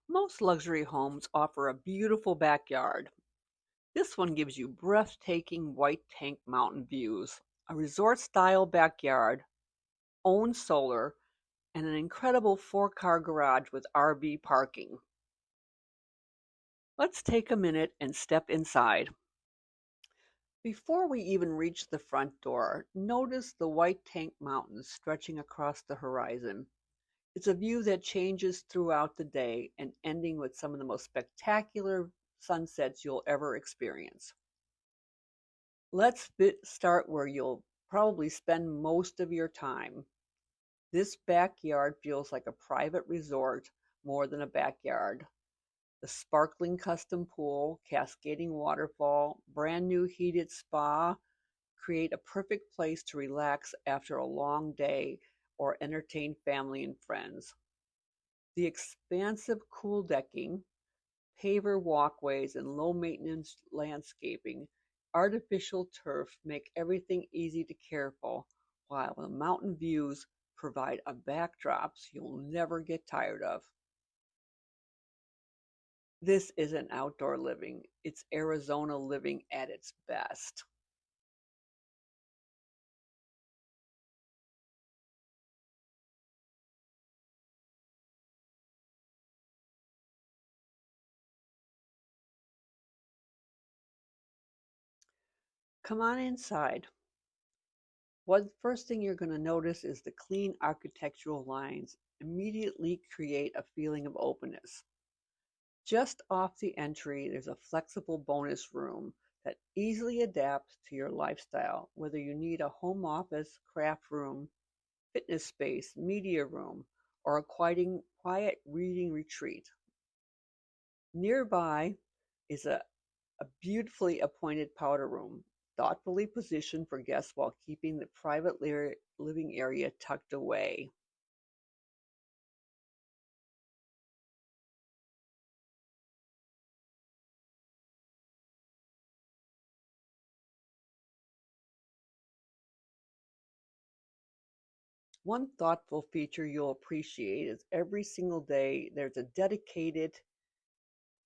Most luxury homes offer a beautiful backyard. This one gives you breathtaking white tank mountain views, a resort style backyard, own solar, and an incredible four-car garage with RV parking. Let's take a minute and step inside. Before we even reach the front door, notice the White Tank Mountains stretching across the horizon. It's a view that changes throughout the day and ending with some of the most spectacular sunsets you'll ever experience. Let's start where you'll probably spend most of your time. This backyard feels like a private resort more than a backyard. The sparkling custom pool, cascading waterfall, brand new heated spa create a perfect place to relax after a long day or entertain family and friends. The expansive cool decking, paver walkways, and low maintenance landscaping, artificial turf make everything easy to care for, while the mountain views provide a backdrops you'll never get tired of. This isn't outdoor living, it's Arizona living at its best. Come on inside. One first thing you're going to notice is the clean architectural lines immediately create a feeling of openness. Just off the entry, there's a flexible bonus room that easily adapts to your lifestyle, whether you need a home office, craft room, fitness space, media room, or a quiet reading retreat. Nearby is a beautifully appointed powder room, thoughtfully positioned for guests while keeping the private living area tucked away. One thoughtful feature you'll appreciate is every single day there's a dedicated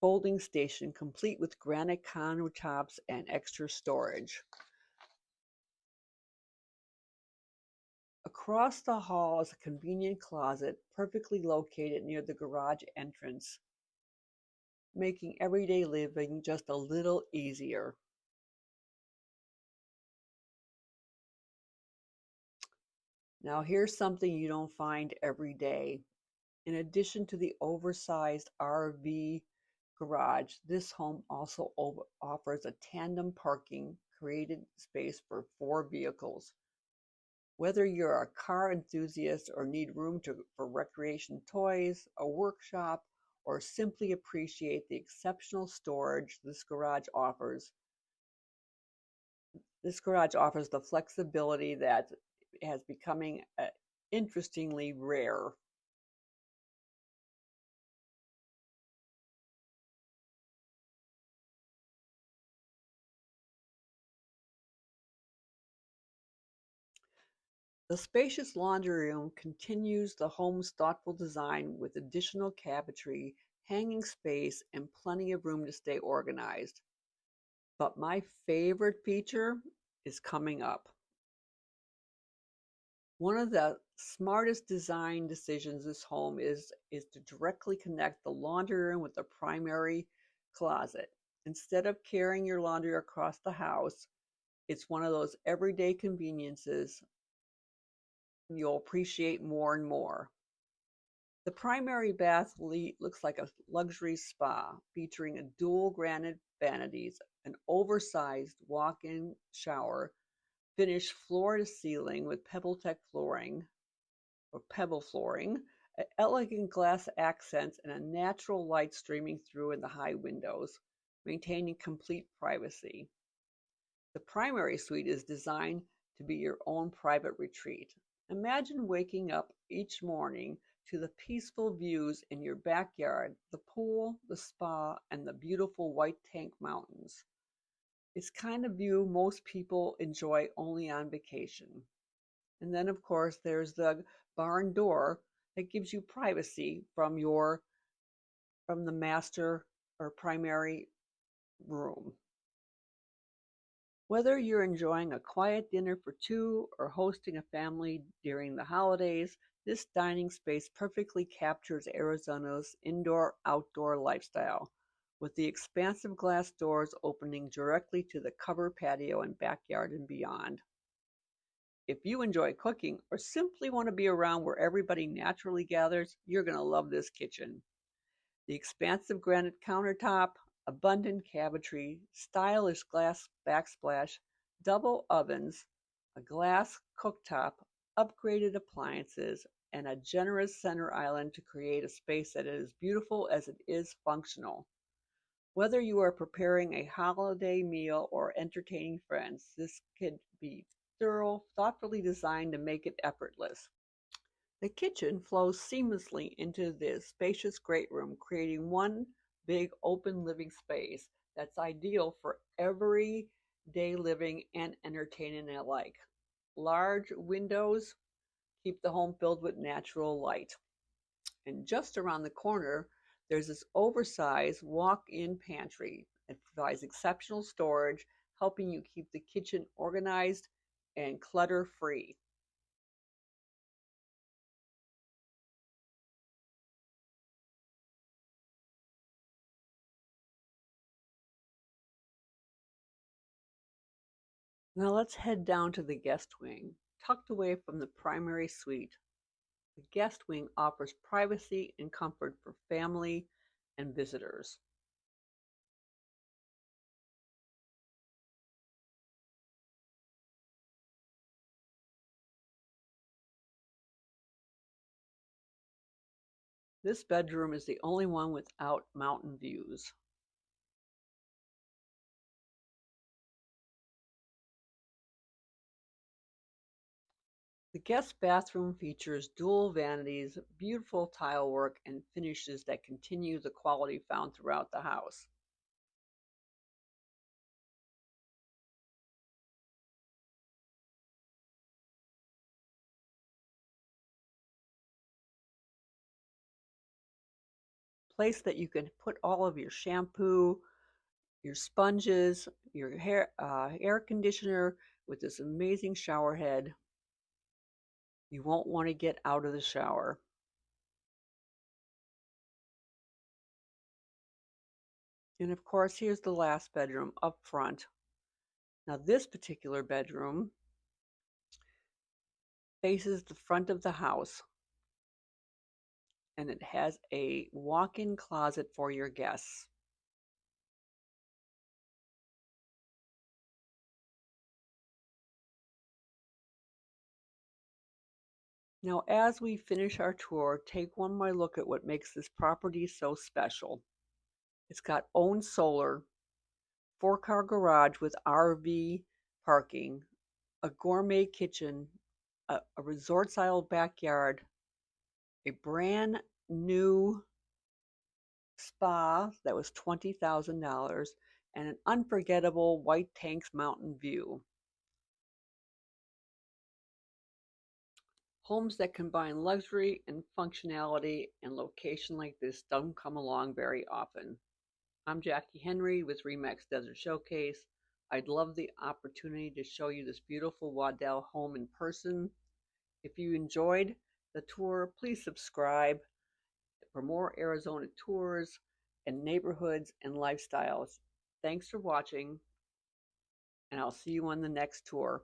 folding station complete with granite countertops and extra storage. Across the hall is a convenient closet perfectly located near the garage entrance, making everyday living just a little easier. Now, here's something you don't find every day. In addition to the oversized RV garage, this home also offers a tandem parking created space for four vehicles. Whether you're a car enthusiast or need room for recreation toys, a workshop, or simply appreciate the exceptional storage this garage offers the flexibility that has becoming interestingly rare. The spacious laundry room continues the home's thoughtful design with additional cabinetry, hanging space, and plenty of room to stay organized. But my favorite feature is coming up. One of the smartest design decisions this home is to directly connect the laundry room with the primary closet. Instead of carrying your laundry across the house, it's one of those everyday conveniences you'll appreciate more and more. The primary bath looks like a luxury spa featuring a dual granite vanities, an oversized walk-in shower, finished floor to ceiling with pebble flooring, elegant glass accents, and a natural light streaming through in the high windows, maintaining complete privacy. The primary suite is designed to be your own private retreat. Imagine waking up each morning to the peaceful views in your backyard, the pool, the spa, and the beautiful White Tank Mountains. It's kind of view most people enjoy only on vacation. And then, of course, there's the barn door that gives you privacy from your from the master or primary room. Whether you're enjoying a quiet dinner for two or hosting a family during the holidays, this dining space perfectly captures Arizona's indoor-outdoor lifestyle, with the expansive glass doors opening directly to the covered patio and backyard and beyond. If you enjoy cooking or simply want to be around where everybody naturally gathers, you're going to love this kitchen. The expansive granite countertop, abundant cabinetry, stylish glass backsplash, double ovens, a glass cooktop, upgraded appliances, and a generous center island to create a space that is beautiful as it is functional. Whether you are preparing a holiday meal or entertaining friends, this could be thorough, thoughtfully designed to make it effortless. The kitchen flows seamlessly into the spacious great room, creating one big open living space that's ideal for everyday living and entertaining alike. Large windows keep the home filled with natural light. And just around the corner, there's this oversized walk-in pantry. It provides exceptional storage, helping you keep the kitchen organized and clutter-free. Now let's head down to the guest wing. Tucked away from the primary suite, the guest wing offers privacy and comfort for family and visitors. This bedroom is the only one without mountain views. The guest bathroom features dual vanities, beautiful tile work, and finishes that continue the quality found throughout the house. Place that you can put all of your shampoo, your sponges, your air conditioner with this amazing shower head. You won't want to get out of the shower. And of course, here's the last bedroom up front. Now, this particular bedroom faces the front of the house, and it has a walk-in closet for your guests. Now, as we finish our tour, take one more look at what makes this property so special. It's got own solar, four-car garage with RV parking, a gourmet kitchen, a resort-style backyard, a brand new spa that was $20,000, and an unforgettable White Tanks mountain view. Homes that combine luxury and functionality and location like this don't come along very often. I'm Jackie Henry with Remax Desert Showcase. I'd love the opportunity to show you this beautiful Waddell home in person. If you enjoyed the tour, please subscribe for more Arizona tours and neighborhoods and lifestyles. Thanks for watching, and I'll see you on the next tour.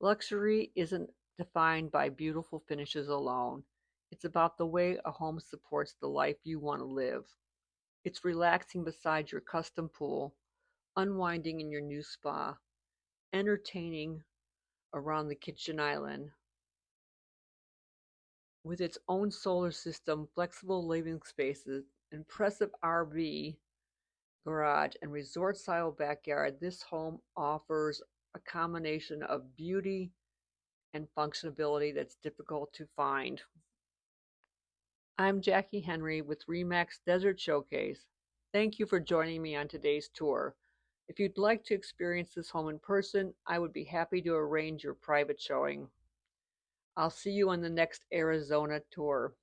Luxury isn't defined by beautiful finishes alone. It's about the way a home supports the life you want to live. It's relaxing beside your custom pool, unwinding in your new spa, entertaining around the kitchen island. With its own solar system, flexible living spaces, impressive RV garage, and resort-style backyard, this home offers a combination of beauty and functionality that's difficult to find. I'm Jackie Henry with Remax Desert Showcase. Thank you for joining me on today's tour. If you'd like to experience this home in person, I would be happy to arrange your private showing. I'll see you on the next Arizona tour.